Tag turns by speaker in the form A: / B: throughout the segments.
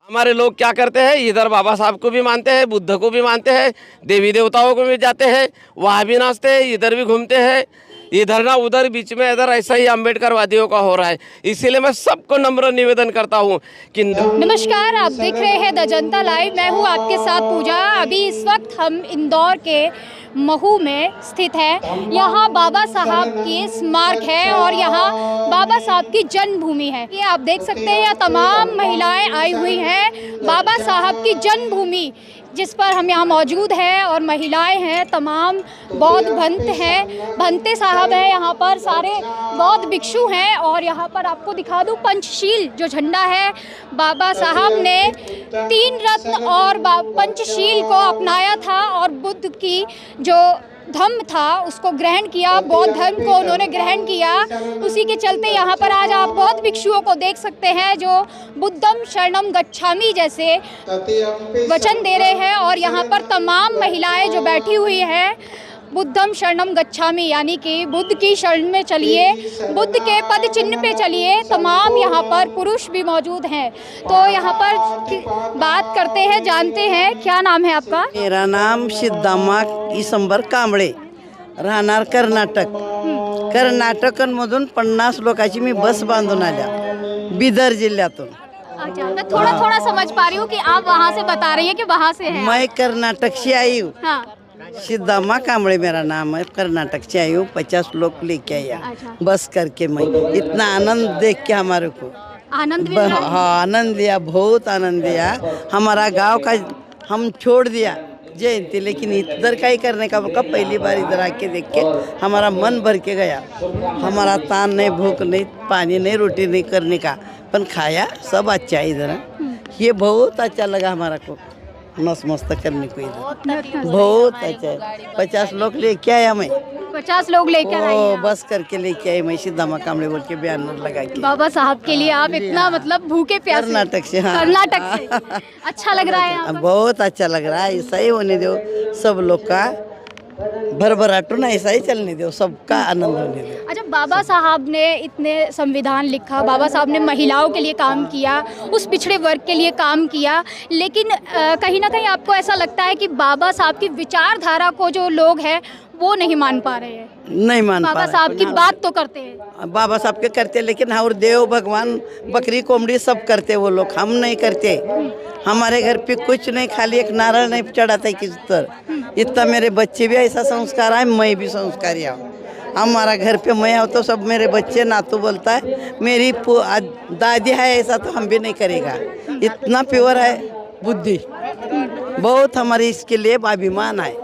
A: हमारे लोग क्या करते हैं, इधर बाबा साहब को भी मानते हैं, बुद्ध को भी मानते हैं, देवी देवताओं को भी जाते हैं, वहाँ भी नाचते हैं, इधर भी घूमते हैं, इधर ना उधर, बीच में इधर ऐसा ही अम्बेडकरवादियों का हो रहा है। इसीलिए मैं सबको नम्र निवेदन करता हूँ कि
B: नमस्कार, आप देख रहे हैं द जनता लाइव। मैं हूँ आपके साथ पूजा। अभी इस वक्त हम इंदौर के महू में स्थित है। यहाँ बाबा साहब की स्मारक है और यहाँ बाबा साहब की जन्मभूमि है। ये आप देख सकते हैं, यहाँ तमाम महिलाएं आई हुई हैं। बाबा साहब की जन्मभूमि जिस पर हम यहाँ मौजूद हैं और महिलाएं हैं, तमाम बौद्ध भंत हैं, भंते साहब हैं, यहाँ पर सारे बौद्ध भिक्षु हैं। और यहाँ पर आपको दिखा दूँ, पंचशील जो झंडा है, बाबा साहब ने 3 रत्न और पंचशील को अपनाया था और बुद्ध की जो धम्म था उसको ग्रहण किया, बौद्ध धर्म को उन्होंने ग्रहण किया। उसी के चलते यहाँ पर आज आप बौद्ध भिक्षुओं को देख सकते हैं जो बुद्धम शरणम गच्छामि जैसे वचन दे रहे हैं। और यहाँ पर तमाम महिलाएं जो बैठी हुई हैं, बुद्धम शरणम गच्छामि यानी कि बुद्ध की शरण में चलिए, बुद्ध के पद चिन्ह पे चलिए। तमाम यहाँ पर पुरुष भी मौजूद हैं। तो यहाँ पर बात करते हैं, जानते हैं क्या नाम है आपका?
C: मेरा नाम सिद्धामा इसंबर कांबळे, राहणार कर्नाटक। कर्नाटकमधून 50 लोकांची मी बस बांधून आल्या बिदर जिल्ह्यातून।
B: अच्छा, मैं थोड़ा समझ पा रही हूँ कि आप वहाँ से बता रही हैं कि वहाँ से हैं।
C: मैं कर्नाटक से आई हूँ।
B: हाँ।
C: सिद्धामा कांबळे मेरा नाम है, कर्नाटक से आई हूँ। 50 लोग लेके आया
B: अच्छा।
C: बस करके। मैं इतना आनंद देख के हमारे को
B: आनंद मिल रहा है?
C: हाँ, आनंद लिया, बहुत आनंद लिया। हमारा गांव का हम छोड़ दिया जयंती, लेकिन इधर का ही करने का मौका पहली बार इधर आके देख के हमारा मन भर के गया। हमारा तान नहीं, भूख नहीं, पानी नहीं, रोटी नहीं करने का, पर खाया सब अच्छा है इधर। ये बहुत अच्छा लगा हमारा को, मस्त करने को इधर बहुत अच्छा है। 50 लोग लेके आया मैं,
B: 50 लोग लेकर आए हैं।
C: बस करके लेके आई मैं, सिद्धामा कांबळे बोल के बैनर लगा के।
B: बाबा साहब के लिए आप इतना मतलब भूखे प्यासे?
C: कर्नाटक से। हाँ,
B: कर्नाटक से। अच्छा लग रहा है यहाँ पर?
C: बहुत अच्छा लग रहा है। ऐसा ही होने दो सब लोग का, भरभराटू ना ऐसा ही चलने दो, सबका आनंद होने दो।
B: अच्छा, बाबा साहब ने इतने संविधान लिखा, बाबा साहब ने महिलाओं के लिए काम किया, उस पिछड़े वर्ग के लिए काम किया, लेकिन कहीं ना कहीं आपको ऐसा लगता है कि बाबा साहब की विचारधारा को जो लोग हैं वो नहीं मान पा रहे हैं?
C: नहीं मान पा
B: बाबा
C: रहे।
B: साहब की बात तो करते हैं,
C: बाबा साहब के करते, लेकिन और देव भगवान बकरी कोमड़ी सब करते वो लोग, हम नहीं करते। हमारे घर पे कुछ नहीं, खाली एक नारियल नहीं चढ़ाता किस तरह। इतना मेरे बच्चे भी ऐसा संस्कार है, मैं भी संस्कारी हूँ। हमारा घर पे मैं हो तो सब मेरे बच्चे नातू बोलता है, मेरी दादी है ऐसा तो हम भी नहीं करेगा। इतना प्योर है बुद्धि, बहुत हमारे इसके लिए अभिमान है,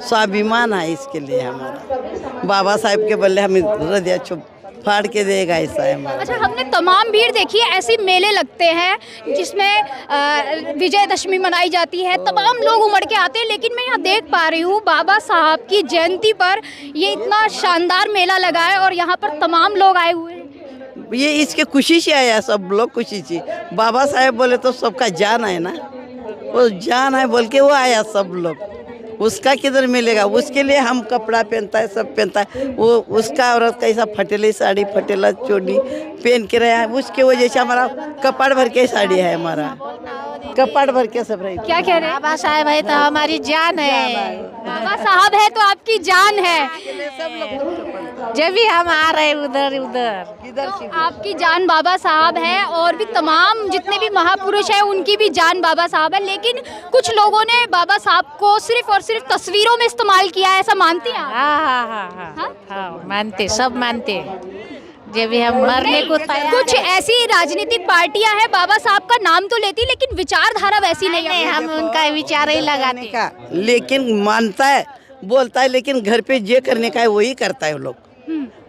C: स्वाभिमान है इसके लिए हमारा। बाबा साहब के बल्ले हमें हृदय छुप फाड़ के देगा, ऐसा है हमारा।
B: अच्छा, हमने तमाम भीड़ देखी है, ऐसे मेले लगते हैं जिसमें विजयदशमी मनाई जाती है, तमाम लोग उमड़ के आते हैं, लेकिन मैं यहाँ देख पा रही हूँ बाबा साहब की जयंती पर ये इतना शानदार मेला लगा है और यहाँ पर तमाम लोग आए हुए हैं।
C: ये इसके खुशी से आया, सब लोग खुशी से। बाबा साहब बोले तो सबका जान है ना, वो जान है बोल के वो आया सब लोग। उसका किधर मिलेगा? उसके लिए हम कपड़ा पहनता है, सब पहनता है। वो उसका औरत कैसा फटेली साड़ी, फटेला चोली पहन के रहा है, उसके वजह से हमारा कपाड़ भर के साड़ी है, हमारा कपाड़ भर के सब रही।
B: क्या कह रहे हैं?
D: बाबा साहब है तो हमारी जान है।
B: बाबा साहब है तो आपकी जान है।
D: जब भी हम आ रहे उधर
B: तो आपकी जान बाबा साहब है और भी तमाम जितने भी महापुरुष हैं उनकी भी जान बाबा साहब है। लेकिन कुछ लोगों ने बाबा साहब को सिर्फ और सिर्फ तस्वीरों में इस्तेमाल किया है, ऐसा मानते हैं आप?
D: हाँ, मानते, सब मानते। जब भी हम मरने को तैयार।
B: कुछ ऐसी राजनीतिक पार्टियां हैं बाबा साहब का नाम तो लेती लेकिन विचारधारा वैसी नहीं है।
D: हम उनका विचार ही लगाने
C: का, लेकिन मानता है, बोलता है, लेकिन घर पे जे करने का है वही करता है। वो लोग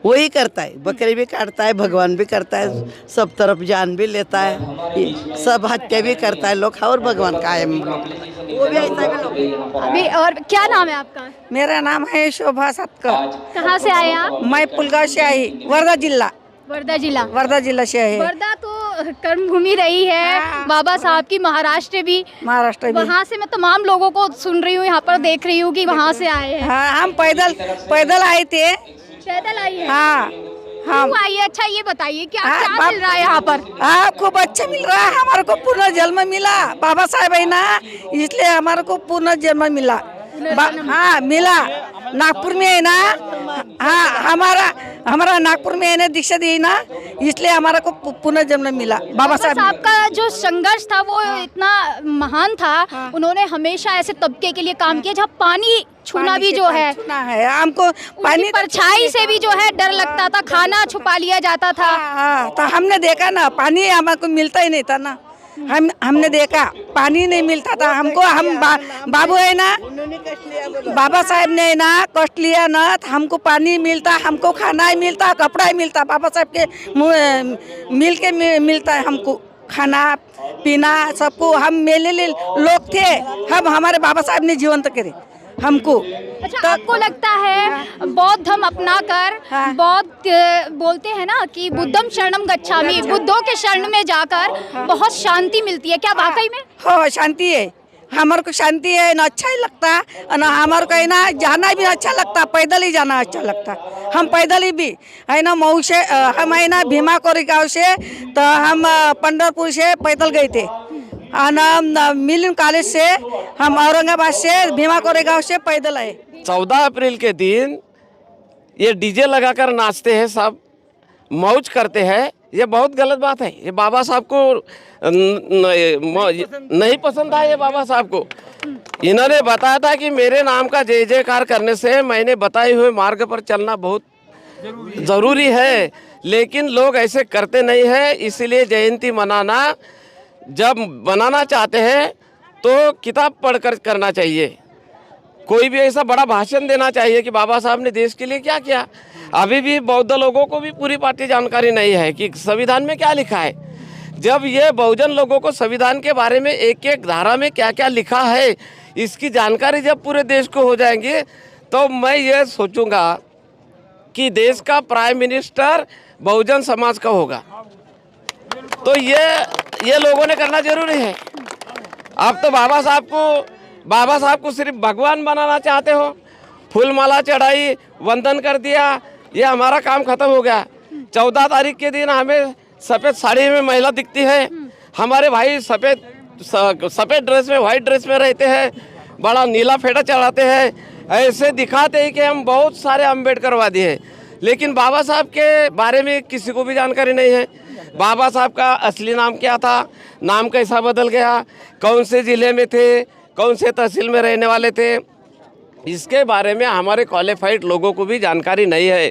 C: वही करता है, बकरी भी काटता है, भगवान भी करता है, सब तरफ जान भी लेता है, सब हत्या भी करता है लोग, और भगवान का है वो भी ऐसा भी लोग।
B: अभी और क्या नाम है आपका?
E: मेरा नाम है शोभा सतकर।
B: कहाँ से आए आप?
E: मैं पुलगांव से आई, वर्धा जिला।
B: वर्धा जिला?
E: वर्धा जिला से है।
B: वर्धा तो कर्मभूमि रही है बाबा साहब की, महाराष्ट्र भी।
E: महाराष्ट्र भी।
B: वहाँ से मैं तमाम लोगों को सुन रही हूँ, यहाँ पर देख रही हूँ कि वहाँ से आए हैं।
E: हाँ, हम पैदल आए थे।
B: पैदल आई है?
E: हाँ, हाँ।
B: क्यों आई है? अच्छा ये बताइए क्या
E: हाँ,
B: क्या मिल रहा है यहाँ पर?
E: हाँ, खूब अच्छा मिल रहा है हमारे को, पूर्ण जन्म मिला बाबा साहेब है ना, इसलिए हमारे को पूर्ण जन्म मिला। हाँ मिला, नागपुर में है ना। हाँ हमारा नागपुर में है ना, दीक्षा दी ना, इसलिए हमारा को पूर्ण जन्म मिला बाबा साहेब।
B: साहब का जो संघर्ष था वो इतना महान था। उन्होंने हमेशा ऐसे तबके के लिए काम किया जहाँ पानी छूना भी जो है,
E: हमको पानी
B: परछाई से भी जो है डर लगता था, खाना छुपा लिया जाता था।
E: हाँ, तो हमने देखा ना, पानी हमको मिलता ही नहीं था ना। हमने देखा पानी नहीं मिलता था हमको। हम बाबू है ना, बाबा साहेब ने ना कष्ट लिया ना, तो हमको पानी मिलता, हमको खाना ही मिलता, कपड़ा ही मिलता। बाबा साहेब के मिल के मिलता है हमको खाना पीना सबको। हम मेले लोग थे, हम हमारे बाबा साहेब ने जीवंत करे हमको।
B: अच्छा आपको लगता है बौद्ध धर्म अपनाकर बौद्ध बोलते हैं ना कि बुद्धम शरणम गच्छामि, बुद्धों के शरण में जाकर बहुत शांति मिलती है, क्या वाकई में?
E: हाँ शांति है, हमारे को शांति है ना, अच्छा ही लगता है ना। हमारे को है ना जाना भी अच्छा लगता, पैदल ही जाना अच्छा लगता। हम पैदल ही भी है ना, मऊ से हम है ना भीमा कोरी गाँव से, तो हम पंढरपुर से पैदल गए थे। मिलन कॉलेज से हम औरंगाबाद से भीमा कोरेगांव से पैदल आए।
A: 14 अप्रैल के दिन ये डीजे लगाकर नाचते हैं, सब मौज करते हैं, ये बहुत गलत बात है। ये बाबा साहब को नहीं पसंद आया। ये बाबा साहब को इन्होंने बताया था कि मेरे नाम का जय जयकार करने से मैंने बताए हुए मार्ग पर चलना बहुत ज़रूरी है, लेकिन लोग ऐसे करते नहीं हैं। इसीलिए जयंती मनाना, जब बनाना चाहते हैं तो किताब पढ़कर करना चाहिए। कोई भी ऐसा बड़ा भाषण देना चाहिए कि बाबा साहब ने देश के लिए क्या किया। अभी भी बौद्ध लोगों को भी पूरी पार्टी जानकारी नहीं है कि संविधान में क्या लिखा है। जब ये बहुजन लोगों को संविधान के बारे में एक एक धारा में क्या क्या लिखा है, इसकी जानकारी जब पूरे देश को हो जाएंगे, तो मैं ये सोचूंगा कि देश का प्राइम मिनिस्टर बहुजन समाज का होगा। तो ये लोगों ने करना जरूरी है। आप तो बाबा साहब को सिर्फ भगवान बनाना चाहते हो, फूल माला चढ़ाई, वंदन कर दिया, ये हमारा काम खत्म हो गया। 14 तारीख के दिन हमें सफ़ेद साड़ी में महिला दिखती है, हमारे भाई सफ़ेद ड्रेस में, वाइट ड्रेस में रहते हैं, बड़ा नीला फेटा चढ़ाते हैं, ऐसे दिखाते हैं कि हम बहुत सारे अम्बेडकरवादी हैं। लेकिन बाबा साहब के बारे में किसी को भी जानकारी नहीं है। बाबा साहब का असली नाम क्या था, नाम कैसा बदल गया, कौन से ज़िले में थे, कौन से तहसील में रहने वाले थे, इसके बारे में हमारे क्वालिफाइड लोगों को भी जानकारी नहीं है।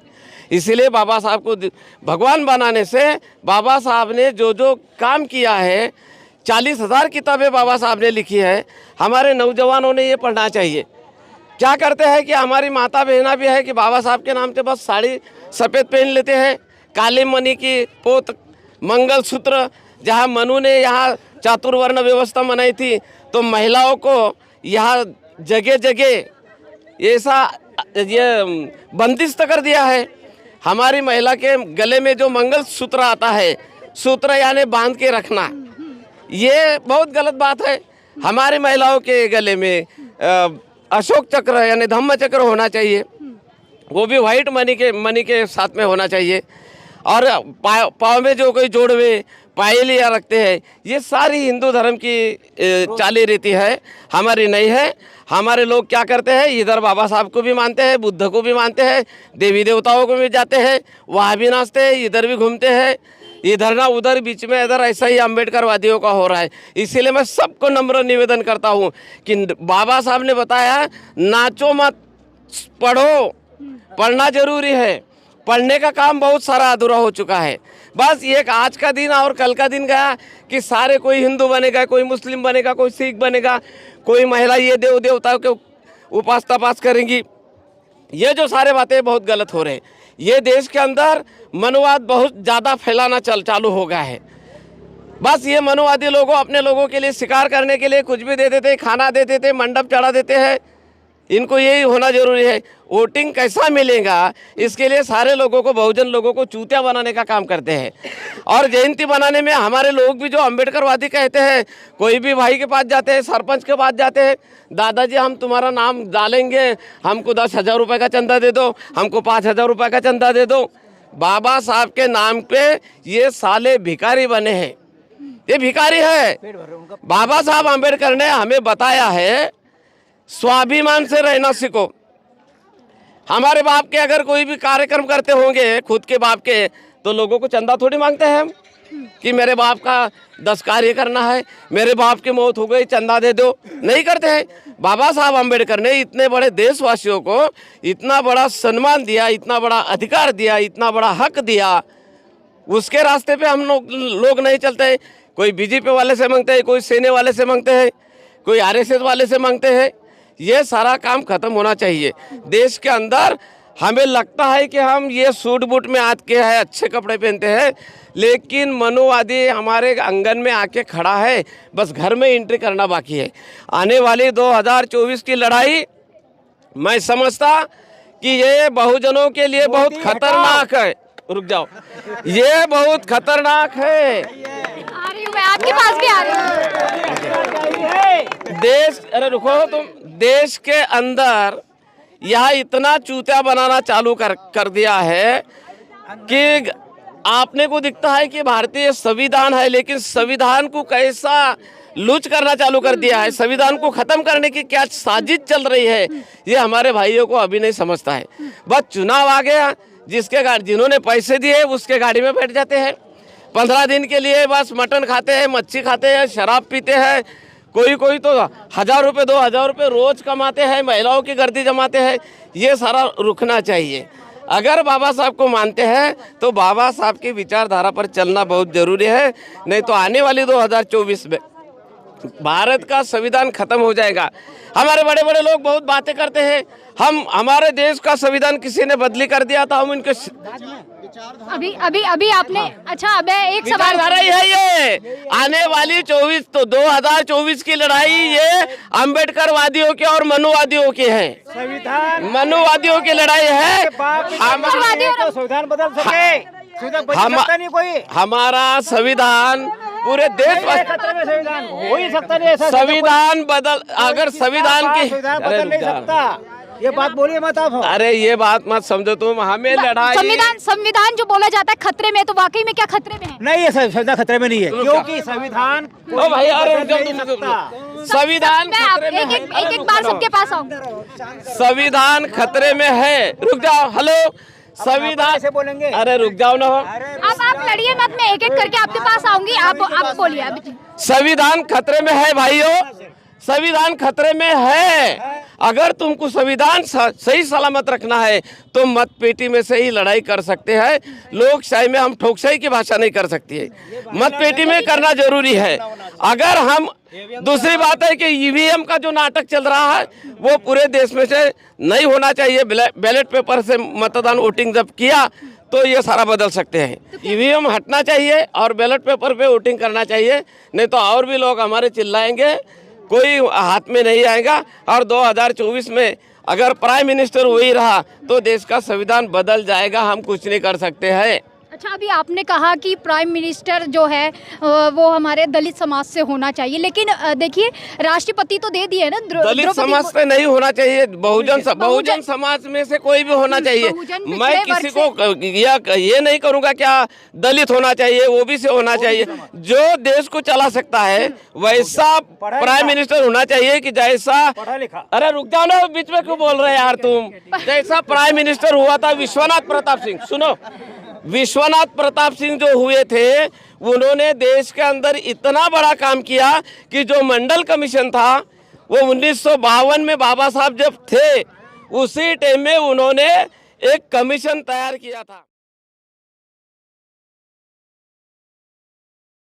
A: इसीलिए बाबा साहब को भगवान बनाने से बाबा साहब ने जो जो काम किया है, 40,000 किताबें बाबा साहब ने लिखी है, हमारे नौजवानों ने ये पढ़ना चाहिए। क्या करते हैं कि हमारी माता बहना भी है कि बाबा साहब के नाम से बस साड़ी सफ़ेद पहन लेते हैं, काली मणि की पोत, मंगलसूत्र। जहाँ मनु ने यहाँ चातुर्वर्ण व्यवस्था बनाई थी, तो महिलाओं को यहाँ जगह जगह ऐसा ये बंदिश कर दिया है। हमारी महिला के गले में जो मंगलसूत्र आता है, सूत्र यानी बांध के रखना, ये बहुत गलत बात है। हमारी महिलाओं के गले में अशोक चक्र यानी धम्म चक्र होना चाहिए, वो भी वाइट मनी के साथ में होना चाहिए। और पाँव में जो कोई जोड़वे पायलियाँ रखते हैं, ये सारी हिंदू धर्म की चाली रीति है, हमारी नहीं है। हमारे लोग क्या करते हैं, इधर बाबा साहब को भी मानते हैं, बुद्ध को भी मानते हैं, देवी देवताओं को भी जाते हैं, वहाँ भी नाचते हैं, इधर भी घूमते हैं, इधर ना उधर, बीच में इधर ऐसा ही अम्बेडकरवादियों का हो रहा है। इसीलिए मैं सबको नम्र निवेदन करता हूँ कि बाबा साहब ने बताया नाचो मत, पढ़ो, पढ़ना जरूरी है। पढ़ने का काम बहुत सारा अधूरा हो चुका है। बस एक आज का दिन और कल का दिन गया कि सारे कोई हिंदू बनेगा, कोई मुस्लिम बनेगा, कोई सिख बनेगा, कोई महिला ये देव देवताओं के उपास तपास करेंगी। ये जो सारे बातें बहुत गलत हो रहे हैं। ये देश के अंदर मनुवाद बहुत ज़्यादा फैलाना चालू हो गया है। बस ये मनुवादी लोगों अपने लोगों के लिए शिकार करने के लिए कुछ भी दे देते, खाना दे देते, मंडप चढ़ा देते हैं। इनको यही होना जरूरी है। वोटिंग कैसा मिलेगा, इसके लिए सारे लोगों को, बहुजन लोगों को चूतिया बनाने का काम करते हैं। और जयंती बनाने में हमारे लोग भी जो अम्बेडकरवादी कहते हैं, कोई भी भाई के पास जाते हैं, सरपंच के पास जाते हैं, दादाजी हम तुम्हारा नाम डालेंगे, हमको 10,000 रुपये का चंदा दे दो, हमको 5,000 रुपये का चंदा दे दो। बाबा साहब के नाम पे ये साले भिखारी बने हैं, ये भिखारी है। बाबा साहब आम्बेडकर ने हमें बताया है स्वाभिमान से रहना सीखो। हमारे बाप के अगर कोई भी कार्यक्रम करते होंगे खुद के बाप के, तो लोगों को चंदा थोड़ी मांगते हैं हम कि मेरे बाप का 10 कार्य करना है, मेरे बाप की मौत हो गई चंदा दे दो, नहीं करते हैं। बाबा साहब आम्बेडकर ने इतने बड़े देशवासियों को इतना बड़ा सम्मान दिया, इतना बड़ा अधिकार दिया, इतना बड़ा हक दिया, उसके रास्ते पे हम लोग नहीं चलते। कोई बीजेपी वाले से मांगते हैं, कोई सेना वाले से मांगते हैं, कोई आरएसएस वाले से मांगते हैं। ये सारा काम खत्म होना चाहिए देश के अंदर। हमें लगता है कि हम ये सूट बूट में आते के हैं, अच्छे कपड़े पहनते हैं, लेकिन मनुवादी हमारे आंगन में आके खड़ा है, बस घर में एंट्री करना बाकी है। आने वाली 2024 की लड़ाई मैं समझता कि ये बहुजनों के लिए बहुत खतरनाक है। रुक जाओ, ये बहुत खतरनाक है।
B: आ रही हूँ मैं, आपके पास भी आ रही हूँ।
A: देश, अरे रुको तुम, देश के अंदर यह इतना चूतिया बनाना चालू कर दिया है कि आपने को दिखता है कि भारतीय संविधान है, लेकिन संविधान को कैसा लूज करना चालू कर दिया है, संविधान को खत्म करने की क्या साजिश चल रही है, ये हमारे भाइयों को अभी नहीं समझता है। बस चुनाव आ गया, जिन्होंने पैसे दिए उसके गाड़ी में बैठ जाते हैं, 15 दिन के लिए बस मटन खाते हैं, मच्छी खाते हैं, शराब पीते हैं, कोई तो 1000 रुपये 2000 रुपये रोज कमाते हैं, महिलाओं की गर्दी जमाते हैं। ये सारा रुकना चाहिए। अगर बाबा साहब को मानते हैं तो बाबा साहब की विचारधारा पर चलना बहुत ज़रूरी है, नहीं तो आने वाली 2024 में भारत का संविधान खत्म हो जाएगा। हमारे बड़े बड़े लोग बहुत बातें करते हैं, हमारे देश का संविधान किसी ने बदली कर दिया था, हम उनके
B: अभी आपने, अच्छा मैं एक सवाल,
A: विचारधारा ही है ये। आने वाली 2024 की लड़ाई ये अम्बेडकर वादियों की और मनुवादियों की है।
F: संविधान
A: मनुवादियों की लड़ाई है।
F: संविधान बदल सके, नहीं कोई
A: हमारा संविधान पूरे देश
F: खतरे में संविधान हो ही सकता नहीं।
A: संविधान बदल, अगर संविधान की,
F: बदल नहीं सकता, ये बात बोलिए मत आप।
A: अरे ये बात मत समझो तुम, हमें लड़ाई,
B: संविधान जो बोला जाता है खतरे में, तो वाकई में क्या खतरे में है?
F: नहीं, ये संविधान खतरे में नहीं है, क्योंकि संविधान
A: ओ भाई, अरे संविधान खतरे में है।
B: एक बार सबके पास आऊँ।
A: संविधान खतरे में है। रुक जाओ, हेलो, संविधान
F: से बोलेंगे,
A: अरे रुक जाओ ना,
B: अब आप लड़िए मत, मैं एक एक करके आपके पास आऊंगी, आप बोलिए अभी।
A: संविधान खतरे में है भाइयों, संविधान खतरे में है। अगर तुमको संविधान सही सलामत रखना है तो मत पेटी में से ही लड़ाई कर सकते हैं। लोकशाही में हम ठोकशाही की भाषा नहीं कर सकती है, मत पेटी में करना जरूरी है। अगर हम, दूसरी बात है कि ईवीएम का जो नाटक चल रहा है वो पूरे देश में से नहीं होना चाहिए। बैलेट पेपर से मतदान वोटिंग जब किया तो ये सारा बदल सकते हैं। ईवीएम हटना चाहिए और बैलेट पेपर पे वोटिंग करना चाहिए, नहीं तो और भी लोग हमारे चिल्लाएंगे, कोई हाथ में नहीं आएगा। और 2024 में अगर प्राइम मिनिस्टर वही रहा तो देश का संविधान बदल जाएगा, हम कुछ नहीं कर सकते हैं।
B: अच्छा, अभी आपने कहा कि प्राइम मिनिस्टर जो है वो हमारे दलित समाज से होना चाहिए, लेकिन देखिए राष्ट्रपति तो दे दिए ना
A: दलित समाज से नहीं होना चाहिए, बहुजन समाज में से कोई भी होना चाहिए। मैं किसी को ये नहीं करूँगा क्या दलित होना चाहिए, ओबीसी होना चाहिए। जो देश को चला सकता है वैसा प्राइम मिनिस्टर होना चाहिए कि जैसा, अरे रुक जाओ ना, बीच में क्यों बोल रहे हैं यार तुम, जैसा प्राइम मिनिस्टर हुआ था विश्वनाथ प्रताप सिंह। सुनो, विश्वनाथ प्रताप सिंह जो हुए थे, उन्होंने देश के अंदर इतना बड़ा काम किया कि जो मंडल कमीशन था वो 1952 में बाबा साहब जब थे उसी टाइम में उन्होंने एक कमीशन तैयार किया था।